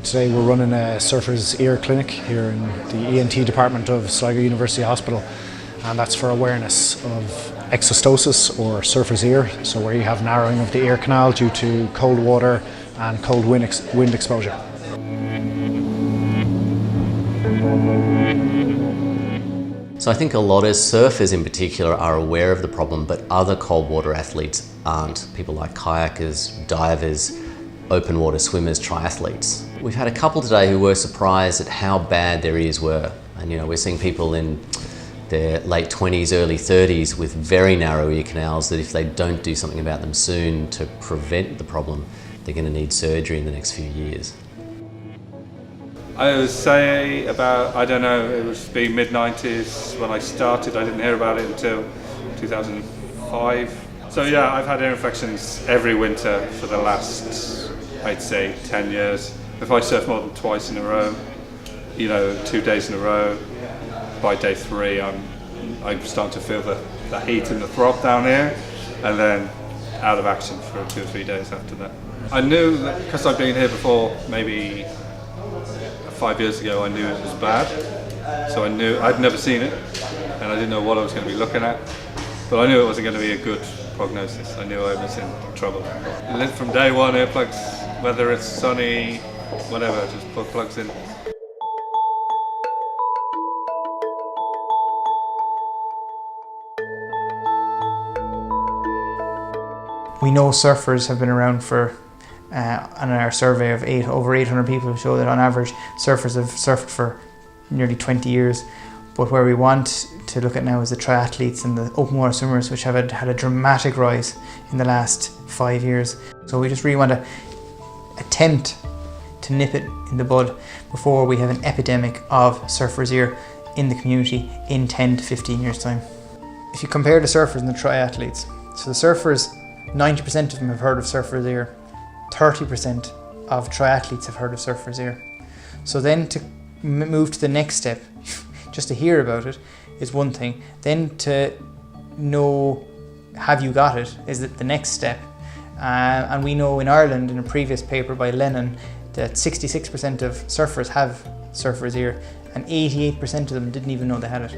Today we're running a surfer's ear clinic here in the ENT department of Sligo University Hospital, and that's for awareness of exostosis or surfer's ear, so where you have narrowing of the ear canal due to cold water and cold wind exposure. So I think a lot of surfers in particular are aware of the problem, but other cold water athletes aren't. People like kayakers, divers, open water swimmers, triathletes. We've had a couple today who were surprised at how bad their ears were. And we're seeing people in their late 20s, early 30s with very narrow ear canals that if they don't do something about them soon to prevent the problem, they're going to need surgery in the next few years. I would say about, it would be mid-90s when I started. I didn't hear about it until 2005. So yeah, I've had ear infections every winter for the last, I'd say, 10 years. If I surf more than twice in a row, 2 days in a row, by day 3 I'm starting to feel the heat and the throb down here, and then out of action for 2 or 3 days after that. I knew that because I'd been here before, maybe 5 years ago, I knew it was bad. So I knew I'd never seen it, and I didn't know what I was going to be looking at, but I knew it wasn't going to be a good prognosis. I knew I was in trouble. From day one, earplugs, whether it's sunny, whatever, just put plugs in. We know surfers have been around for, on our survey of over 800 people show that on average surfers have surfed for nearly 20 years. But where we want to look at now is the triathletes and the open water swimmers, which have had a dramatic rise in the last 5 years. So we just really want to attempt to nip it in the bud before we have an epidemic of surfer's ear in the community in 10 to 15 years time. If you compare the surfers and the triathletes, so the surfers, 90% of them have heard of surfer's ear, 30% of triathletes have heard of surfer's ear. So then to move to the next step, just to hear about it is one thing. Then to know, have you got it, is the next step. And we know in Ireland, in a previous paper by Lennon, that 66% of surfers have surfer's ear, and 88% of them didn't even know they had it.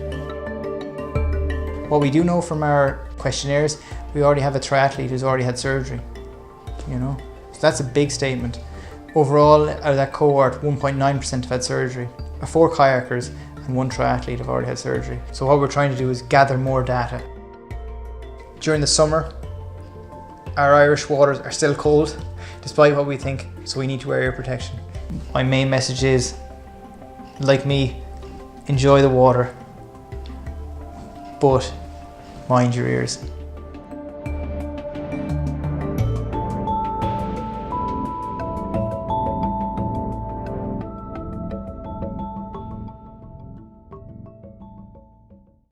What we do know from our questionnaires, we already have a triathlete who's already had surgery, So that's a big statement. Overall, out of that cohort, 1.9% have had surgery. 4 kayakers and 1 triathlete have already had surgery. So what we're trying to do is gather more data. During the summer, our Irish waters are still cold, despite what we think, so we need to wear ear protection. My main message is, like me, enjoy the water, but mind your ears.